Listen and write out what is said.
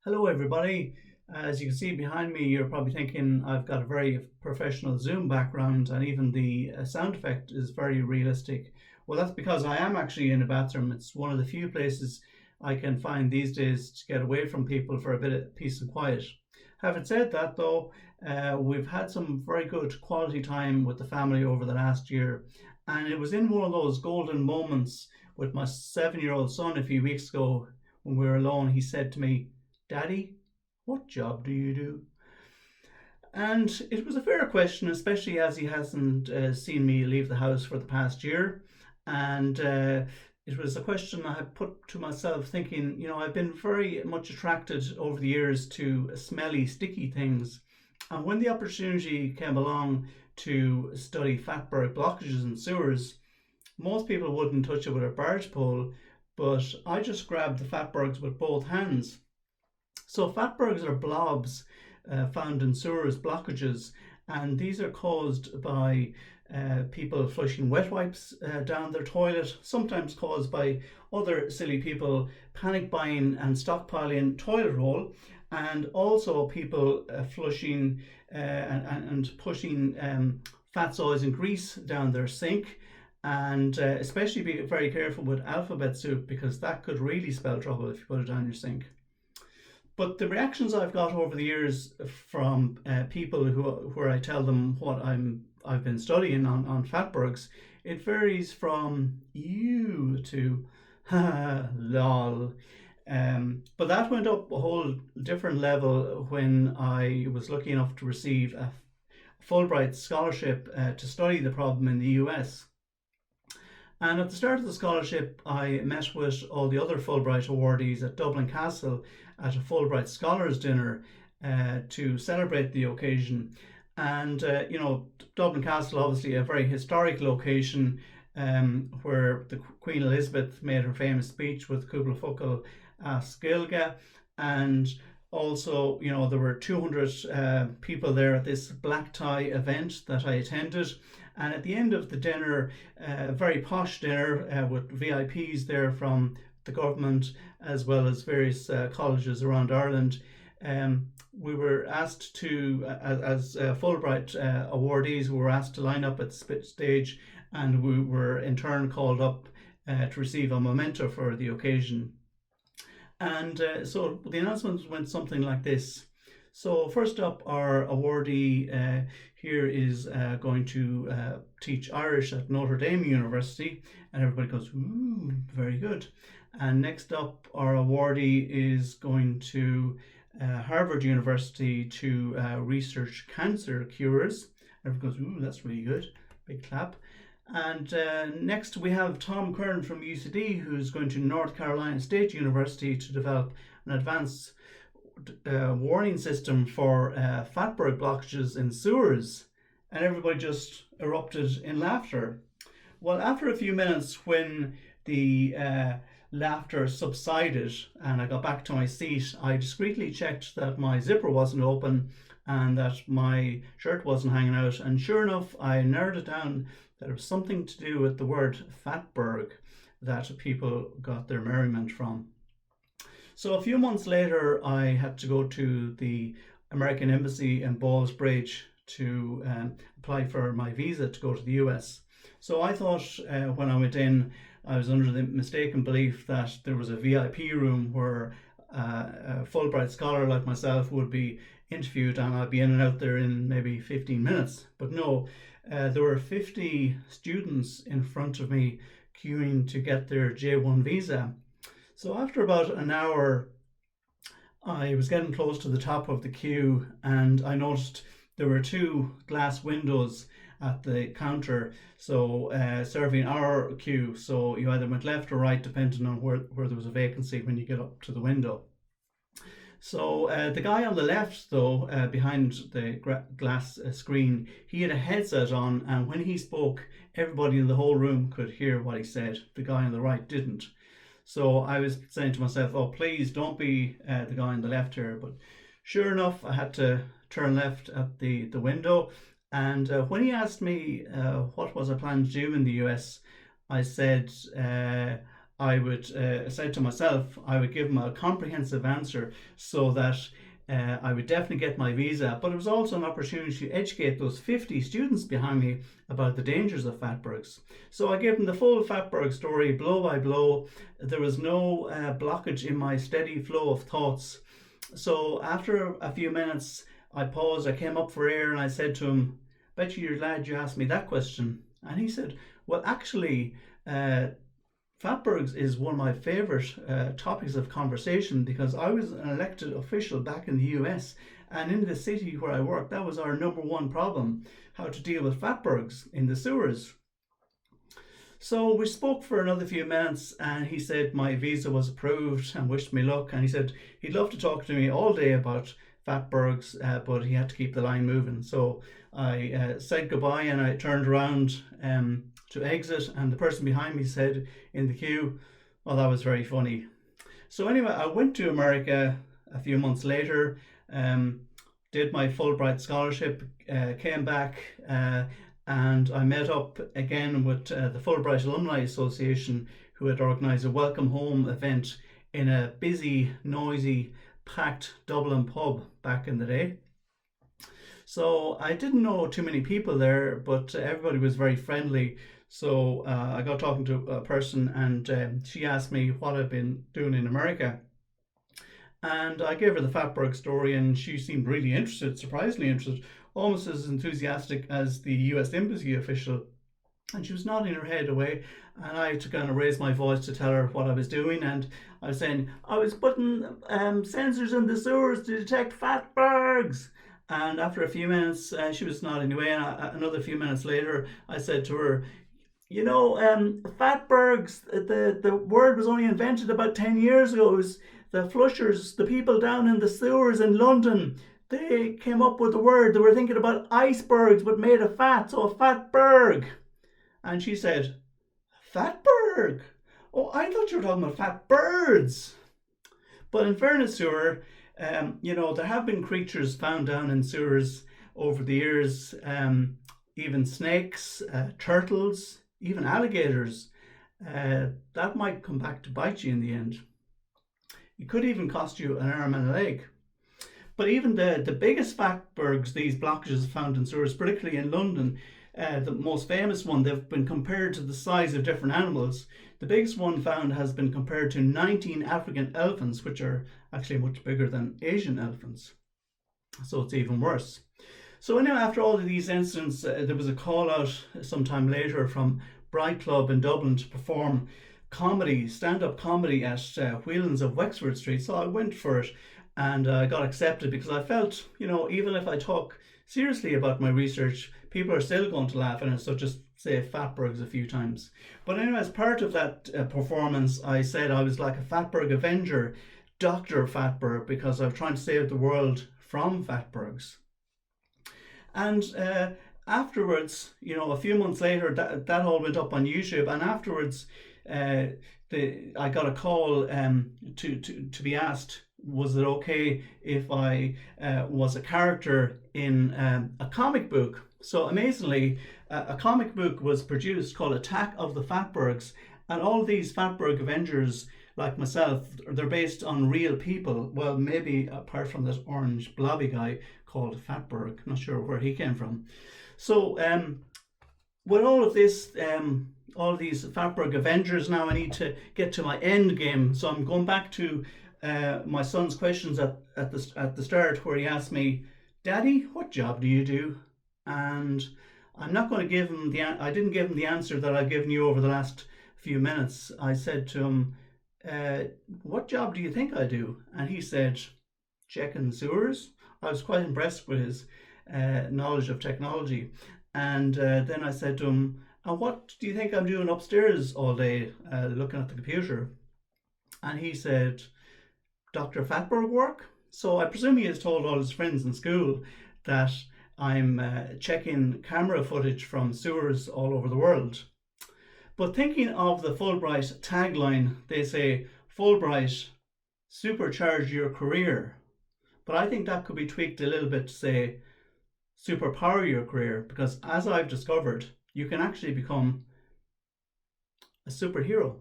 Hello, everybody. As you can see behind me, you're probably thinking I've got a very professional Zoom background, and even the sound effect is very realistic. Well, that's because I am actually in a bathroom. It's one of the few places I can find these days to get away from people for a bit of peace and quiet. Having said that, though, we've had some very good quality time with the family over the last year, and it was in one of those golden moments with my 7-year-old son a few weeks ago when we were alone. He said to me, "Daddy, what job do you do?" And it was a fair question, especially as he hasn't seen me leave the house for the past year. And it was a question I had put to myself, thinking, I've been very much attracted over the years to smelly, sticky things. And when the opportunity came along to study fatberg blockages in sewers, most people wouldn't touch it with a barge pole, but I just grabbed the fatbergs with both hands. So fatbergs are blobs found in sewers blockages, and these are caused by people flushing wet wipes down their toilet, sometimes caused by other silly people panic buying and stockpiling toilet roll, and also people flushing and pushing fats, oils, and grease down their sink. And especially be very careful with alphabet soup, because that could really spell trouble if you put it down your sink. But the reactions I've got over the years from people where I tell them what I've been studying on fatbergs, it varies from "you" to "ha lol." But that went up a whole different level when I was lucky enough to receive a FulBright scholarship to study the problem in the US. And at the start of the scholarship, I met with all the other Fulbright awardees at Dublin Castle at a Fulbright Scholars Dinner to celebrate the occasion. And, Dublin Castle, obviously a very historic location where the Queen Elizabeth made her famous speech with Cúpla Focal Sgilga. And also, there were 200 people there at this black tie event that I attended. And at the end of the dinner, a very posh dinner with VIPs there from the government as well as various colleges around Ireland, we were asked to, as Fulbright awardees, we were asked to line up at the stage, and we were in turn called up to receive a memento for the occasion. And so the announcement went something like this. So first up, our awardee here is going to teach Irish at Notre Dame University, and everybody goes, "Ooh, very good." And next up, our awardee is going to Harvard University to research cancer cures. Everybody goes, "Ooh, that's really good." Big clap. And next we have Tom Curran from UCD, who's going to North Carolina State University to develop an advanced warning system for fatberg blockages in sewers. And everybody just erupted in laughter. Well, after a few minutes, when the laughter subsided and I got back to my seat, I discreetly checked that my zipper wasn't open and that my shirt wasn't hanging out. And sure enough, I narrowed it down that it was something to do with the word fatberg that people got their merriment from. So a few months later, I had to go to the American Embassy in Ballsbridge to apply for my visa to go to the US. So I thought when I went in, I was under the mistaken belief that there was a VIP room where a Fulbright scholar like myself would be interviewed and I'd be in and out there in maybe 15 minutes. But no, there were 50 students in front of me queuing to get their J1 visa. So after about an hour, I was getting close to the top of the queue, and I noticed there were two glass windows at the counter, so serving our queue. So you either went left or right depending on where there was a vacancy when you get up to the window. So the guy on the left, though, behind the glass screen, he had a headset on, and when he spoke, everybody in the whole room could hear what he said. The guy on the right didn't. So I was saying to myself, "Oh, please don't be the guy on the left here." But sure enough, I had to turn left at the window. And when he asked me what was I planning to do in the US, I said I would said to myself I would give him a comprehensive answer so that I would definitely get my visa, but it was also an opportunity to educate those 50 students behind me about the dangers of fatbergs. So I gave them the full fatberg story, blow by blow. There was no blockage in my steady flow of thoughts. So after a few minutes, I paused, I came up for air, and I said to him, "Bet you're glad you asked me that question." And he said, "Well, actually, fatbergs is one of my favourite topics of conversation because I was an elected official back in the US, and in the city where I work, that was our number one problem, how to deal with fatbergs in the sewers." So we spoke for another few minutes, and he said my visa was approved and wished me luck, and he said he'd love to talk to me all day about fatbergs, but he had to keep the line moving. So I said goodbye, and I turned around to exit, and the person behind me said in the queue, "Well, that was very funny." So anyway, I went to America a few months later, did my FulBright scholarship, came back, and I met up again with the FulBright Alumni Association, who had organised a welcome home event in a busy, noisy, packed Dublin pub back in the day. So I didn't know too many people there, but everybody was very friendly. So I got talking to a person, and she asked me what I've been doing in America. And I gave her the fatberg story, and she seemed really interested, surprisingly interested, almost as enthusiastic as the US Embassy official. And she was nodding her head away, and I had to kind of raise my voice to tell her what I was doing. And I was saying I was putting sensors in the sewers to detect fatbergs. And after a few minutes, she was nodding away, and another few minutes later, I said to her, "You know, fatbergs, the word was only invented about 10 years ago. It was the flushers, the people down in the sewers in London. They came up with the word. They were thinking about icebergs, but made of fat, so a fatberg." And she said, "Fatberg? Oh, I thought you were talking about fat birds." But in fairness to her, there have been creatures found down in sewers over the years, even snakes, turtles, even alligators. That might come back to bite you in the end. It could even cost you an arm and a leg. But even the biggest fatbergs, these blockages found in sewers, particularly in London, the most famous one, they've been compared to the size of different animals. The biggest one found has been compared to 19 African elephants, which are actually much bigger than Asian elephants. So it's even worse. So anyway, after all of these incidents, there was a call out sometime later from Bright Club in Dublin to perform comedy, stand-up comedy at Whelan's of Wexford Street. So I went for it, and I got accepted because I felt, even if I talk seriously about my research, people are still going to laugh at it, so just say fatbergs a few times. But anyway, as part of that performance, I said I was like a fatberg avenger, Dr. Fatberg, because I was trying to save the world from fatbergs. And afterwards, a few months later, that all went up on YouTube, and afterwards I got a call to be asked, was it okay if I was a character in a comic book. So amazingly, a comic book was produced called Attack of the Fatbergs, and all of these fatberg avengers like myself, they're based on real people. Well, maybe apart from that orange blobby guy called Fatberg, not sure where he came from. So with all of this, all these fatberg avengers, now I need to get to my end game. So I'm going back to my son's questions at the start, where he asked me, "Daddy, what job do you do?" And I'm not going to give him I didn't give him the answer that I've given you over the last few minutes. I said to him, "What job do you think I do?" And he said, "Checking sewers." I was quite impressed with his knowledge of technology. And then I said to him, "And what do you think I'm doing upstairs all day looking at the computer?" And he said, "Dr. Fatberg work." So I presume he has told all his friends in school that I'm checking camera footage from sewers all over the world. But thinking of the FulBright tagline, they say, "FulBright, supercharge your career." But I think that could be tweaked a little bit to say, "Superpower your career," because as I've discovered, you can actually become a superhero.